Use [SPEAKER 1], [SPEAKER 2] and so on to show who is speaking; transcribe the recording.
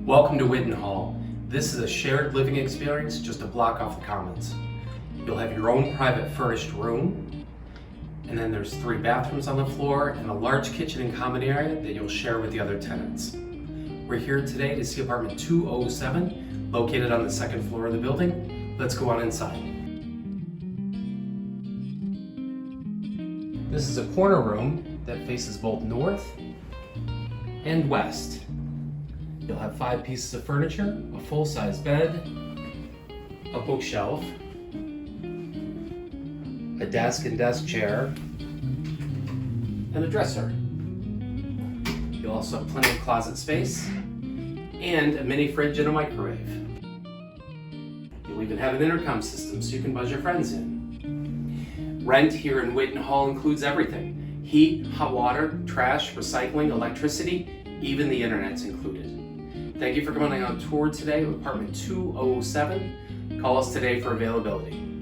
[SPEAKER 1] Welcome to Whiton Hall. This is a shared living experience just a block off the Commons. You'll have your own private furnished room, and then there's 3 bathrooms on the floor and a large kitchen and common area that you'll share with the other tenants. We're here today to see apartment 207, located on the 2nd floor of the building. Let's go on inside. This is a corner room that faces both north and west. You'll have 5 pieces of furniture, a full-size bed, a bookshelf, a desk and desk chair, and a dresser. You'll also have plenty of closet space and a mini fridge and a microwave. You'll even have an intercom system so you can buzz your friends in. Rent here in Whiton Hall includes everything: heat, hot water, trash, recycling, electricity, even the internet's included. Thank you for coming on tour today of apartment 207. Call us today for availability.